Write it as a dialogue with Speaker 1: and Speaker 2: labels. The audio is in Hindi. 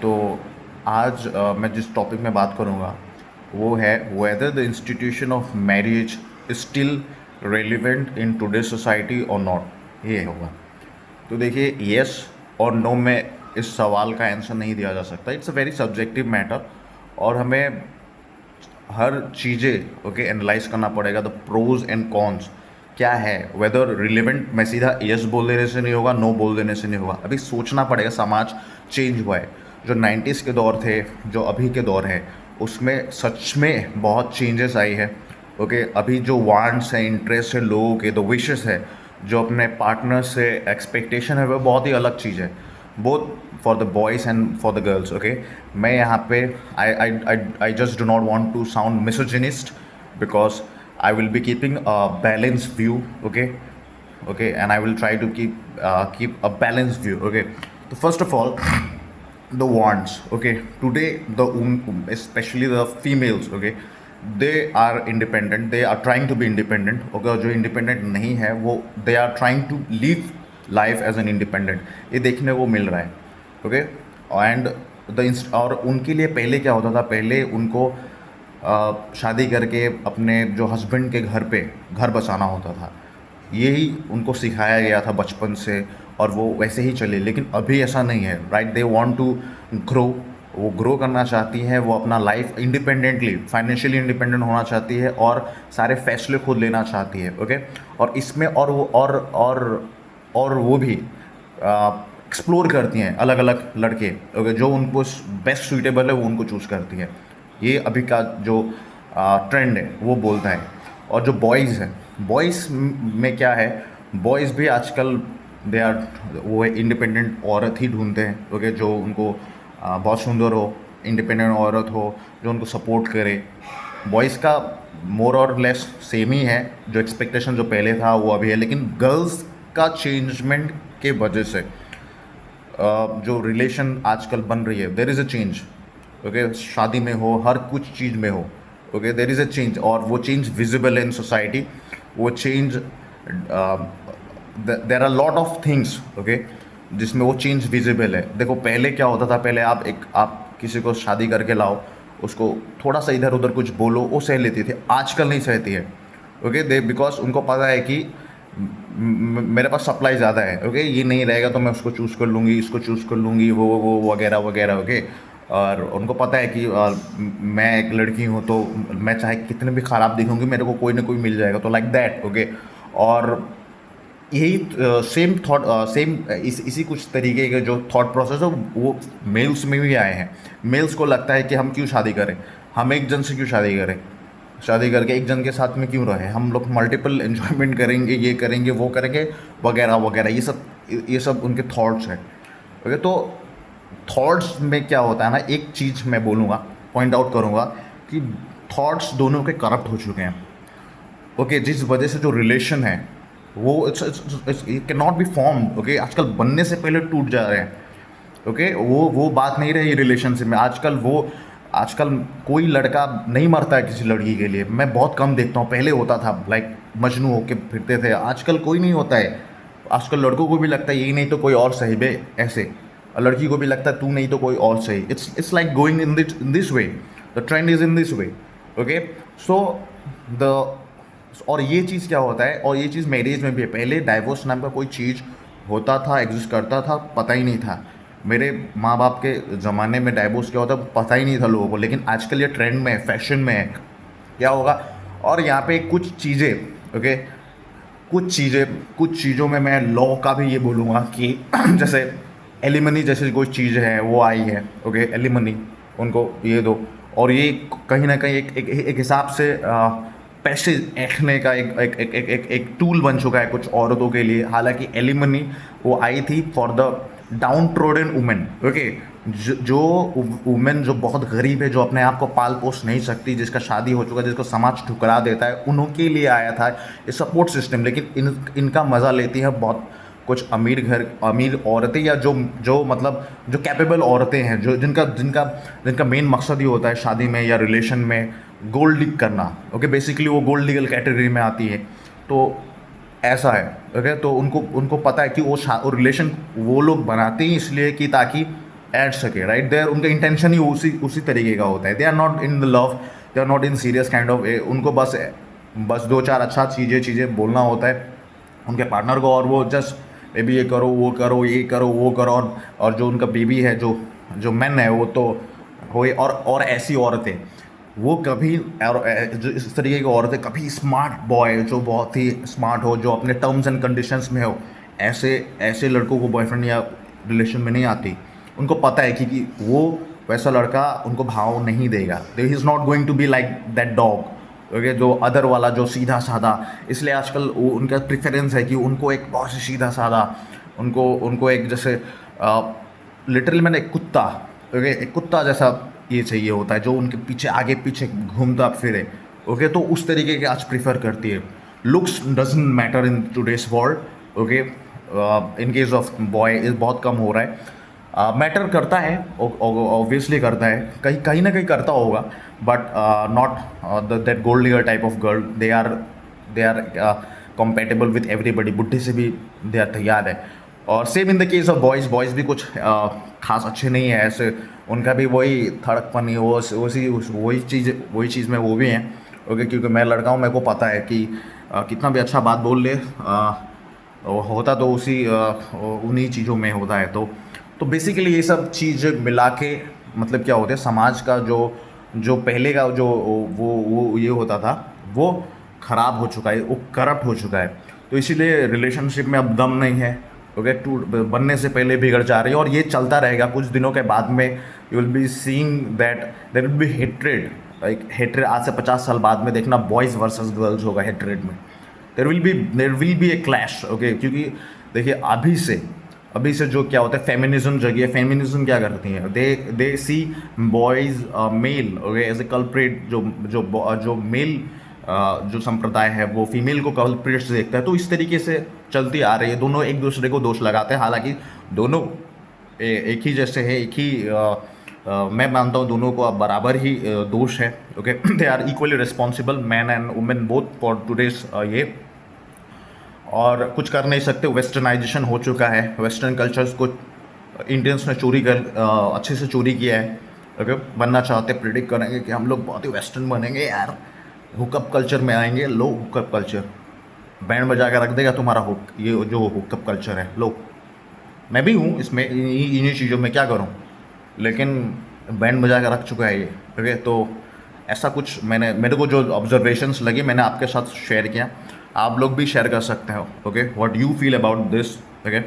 Speaker 1: तो आज मैं जिस टॉपिक में बात करूँगा वो है whether the institution of marriage is still relevant in today society और नॉट, ये होगा। तो देखिए, यस और नो में इस सवाल का आंसर नहीं दिया जा सकता। It's a very subjective matter और हमें हर चीज़ें ओके एनालाइज करना पड़ेगा। द प्रोज एंड कॉन्स क्या है, वेदर रिलेवेंट मैं सीधा यस बोल देने से नहीं होगा, नो बोल देने से नहीं होगा। अभी सोचना पड़ेगा। समाज चेंज हुआ है। जो 90s के दौर थे, जो अभी के दौर है, उसमें सच में बहुत चेंजेस आई है। ओके, अभी जो वांट्स है, इंटरेस्ट है लोगों के, द विशेस है, जो अपने पार्टनर से एक्सपेक्टेशन है, वो बहुत ही अलग चीज़ है, both for the boys and for the girls. Okay, मैं यहाँ पे I just do not want to sound misogynist because I will be keeping a balanced view, okay, and I will try to keep a balanced view, okay. So first of all, the wants, okay. Today, especially the females, okay, they are independent. They are trying to be independent, okay. जो independent नहीं है वो they are trying to live life as an independent. ये देखने को मिल रहा है, okay. And और उनके लिए पहले क्या होता था, पहले उनको शादी करके अपने जो हस्बैंड के घर पे घर बसाना होता था। यही उनको सिखाया गया था बचपन से और वो वैसे ही चले। लेकिन अभी ऐसा नहीं है, right. They want to grow, वो ग्रो करना चाहती है, वो अपना लाइफ इंडिपेंडेंटली, फाइनेंशियली इंडिपेंडेंट होना चाहती है और सारे फैसले खुद लेना चाहती है, ओके। और इसमें और वो भी एक्सप्लोर करती हैं अलग अलग लड़के, ओके, जो उनको बेस्ट सूटेबल है वो उनको चूज़ करती है। ये अभी का जो ट्रेंड है वो बोलता है। और जो बॉयज़ हैं, बॉयज़ में क्या है, बॉयज़ भी आजकल दे आर वो इंडिपेंडेंट औरत ही ढूंढते हैं, ओके, जो उनको बहुत सुंदर हो, इंडिपेंडेंट औरत हो, जो उनको सपोर्ट करे। बॉयज़ का मोर और लेस सेम ही है, जो एक्सपेक्टेशन जो पहले था वो अभी है। लेकिन गर्ल्स का चेंजमेंट के वजह से जो रिलेशन आजकल बन रही है, there is a change, okay. शादी में हो, हर कुछ चीज़ में हो, okay, there is a change. और वो चेंज विजिबल इन सोसाइटी। वो change there are lot of things, okay, जिसमें वो चेंज विजिबल है। देखो, पहले क्या होता था, पहले आप किसी को शादी करके लाओ, उसको थोड़ा सा इधर उधर कुछ बोलो, वो सह लेती थी। आजकल नहीं सहती है, ओके। दे बिकॉज उनको पता है कि मेरे पास सप्लाई ज़्यादा है, ओके। ये नहीं रहेगा तो मैं उसको चूज़ कर लूँगी, इसको चूज़ कर लूँगी, वो वगैरह वगैरह, ओके। और उनको पता है कि मैं एक लड़की हूँ तो मैं चाहे कितने भी ख़राब दिखूँगी, मेरे को कोई ना कोई मिल जाएगा, तो लाइक दैट, ओके। और यही सेम थॉट, इसी कुछ तरीके के जो थॉट प्रोसेस है वो मेल्स में भी आए हैं। मेल्स को लगता है कि हम क्यों शादी करें, हम एक जन से क्यों शादी करें, शादी करके एक जन के साथ में क्यों रहे, हम लोग मल्टीपल एन्जॉयमेंट करेंगे, ये करेंगे, वो करेंगे, वगैरह वगैरह। ये सब उनके थॉट्स हैं, ओके। तो थॉट्स में क्या होता है ना, एक चीज़ मैं बोलूँगा, पॉइंट आउट करूँगा कि थॉट्स दोनों के करप्ट हो चुके हैं, ओके। जिस वजह से जो रिलेशन है वो it can not be formed, okay. आजकल बनने से पहले टूट जा रहे हैं, ओके। वो बात नहीं रही रिलेशनशिप में। आजकल कोई लड़का नहीं मरता है किसी लड़की के लिए। मैं बहुत कम देखता हूँ, पहले होता था, लाइक मजनू होके फिरते थे। आजकल कोई नहीं होता है। आजकल लड़कों को भी लगता है यही नहीं तो कोई और सही बे, ऐसे। और लड़की को भी लगता है तू नहीं तो कोई और सही। It's like going in this way, the trend is in this way, okay. So the और ये चीज़ क्या होता है, और ये चीज़ मैरिज में भी है। पहले डाइवोर्स नाम का कोई चीज़ होता था, एग्जिस्ट करता था, पता ही नहीं था। मेरे माँ बाप के ज़माने में डाइवोर्स क्या होता है पता ही नहीं था लोगों को। लेकिन आजकल ये ट्रेंड में है, फैशन में है, क्या होगा। और यहाँ पे कुछ चीज़ें, ओके, कुछ चीज़ों में मैं लॉ का भी ये बोलूँगा कि जैसे एलिमनी जैसे कोई चीज़ है वो आई है, ओके। एलिमनी उनको ये दो, और ये कहीं ना कहीं एक हिसाब से पैसे ऐंठने का एक टूल बन चुका है कुछ औरतों के लिए। हालांकि एलिमनी वो आई थी for the down trodden women, okay. जो वुमेन जो बहुत गरीब है, जो अपने आप को पाल पोस नहीं सकती, जिसका शादी हो चुका है, जिसको समाज ठुकरा देता है, उनके लिए आया था ये सपोर्ट सिस्टम। लेकिन इनका मज़ा लेती है बहुत कुछ अमीर औरतें, या जो मतलब जो कैपेबल औरतें हैं, जो जिनका मेन मकसद ही होता है शादी में या रिलेशन में गोल्ड डिग करना, ओके। बेसिकली वो गोल्ड डिगल कैटेगरी में आती है। तो ऐसा है, ओके। तो उनको पता है कि वो रिलेशन वो लोग बनाते ही इसलिए कि ताकि ऐड सके, राइट? देयर उनका इंटेंशन ही उसी तरीके का होता है। They are not in the love, they are not in serious kind of, उनको बस दो चार अच्छा चीज़ें बोलना होता है उनके पार्टनर को, और वो जस्ट बेबी ये करो वो करो ये करो वो करो, और जो उनका बेबी है, जो जो मैन है, वो तो हो। और ऐसी औरतें, वो कभी, और जो इस तरीके की औरतें, कभी स्मार्ट बॉय जो बहुत ही स्मार्ट हो, जो अपने टर्म्स एंड कंडीशंस में हो, ऐसे ऐसे लड़कों को बॉयफ्रेंड या रिलेशन में नहीं आती। उनको पता है कि वो वैसा लड़का उनको भाव नहीं देगा। He is not going to be like that dog, okay, जो अदर वाला जो सीधा साधा। इसलिए आजकल वो उनका प्रेफरेंस है कि उनको एक बहुत ही सीधा साधा, उनको एक जैसे लिटरली मैंने एक कुत्ता, ओके, एक कुत्ता जैसा ये चाहिए होता है, जो उनके पीछे आगे पीछे घूमता फिरे, ओके। तो उस तरीके के आज प्रीफर करती है। Looks doesn't matter in today's world, okay. In case of boy इस बहुत कम हो रहा है। मैटर करता है, ऑब्वियसली करता है, कहीं ना कहीं करता होगा, but not that gold digger type of girl. They are compatible with everybody, बुढ़े से भी दे आर तैयार है। और same in the case of boys भी कुछ खास अच्छे नहीं है ऐसे, उनका भी वही थड़कपन ही, वही चीज़ में वो भी हैं, ओके। क्योंकि मैं लड़का हूँ, मेरे को पता है कि कितना भी अच्छा बात बोल ले, होता तो उन्हीं चीज़ों में होता है। तो बेसिकली ये सब चीज़ मिला के मतलब क्या होता है, समाज का जो पहले का जो वो ये होता था, वो ख़राब हो चुका है, वो करप्ट हो चुका है। तो इसीलिए रिलेशनशिप में अब दम नहीं है, ओके। बनने से पहले बिगड़ जा रही है, और ये चलता रहेगा। कुछ दिनों के बाद में you will be seeing that there will be hatred, like hatred. आज से 50 साल बाद में देखना बॉयज़ वर्सेस गर्ल्स होगा हेट्रेड में। There will be a clash, okay. क्योंकि देखिए अभी से जो क्या होता है, फेमिनिज्म जगह, फेमिनिज्म क्या करती है, they see boys male, okay, as a culprit. जो मेल जो संप्रदाय है वो फीमेल को कल्प्रेट से देखता है। तो इस तरीके से चलती आ रही है, दोनों एक दूसरे को दोष लगाते हैं। हालांकि दोनों एक ही जैसे है, एक ही मैं मानता हूँ दोनों को अब बराबर ही दोष है, okay. They are equally responsible, man and women both, for today's ये। और कुछ कर नहीं सकते, वेस्टर्नाइजेशन हो चुका है। वेस्टर्न कल्चर्स को इंडियंस ने अच्छे से चोरी किया है, ओके। बनना चाहते, प्रिडिक्ट करेंगे कि हम लोग बहुत ही वेस्टर्न बनेंगे यार, हुकअप कल्चर में आएंगे। लो, हुकअप कल्चर बैंड बजा के रख देगा तुम्हारा ये जो हुकअप कल्चर है। लो, मैं भी हूँ इसमें, इन्हीं चीज़ों में क्या करूँ, लेकिन बैंड बजा के रख चुका है ये, ओके। तो ऐसा कुछ मेरे को जो ऑब्जर्वेशंस लगे, मैंने आपके साथ शेयर किया। आप लोग भी शेयर कर सकते हो, okay, what you feel about this, okay.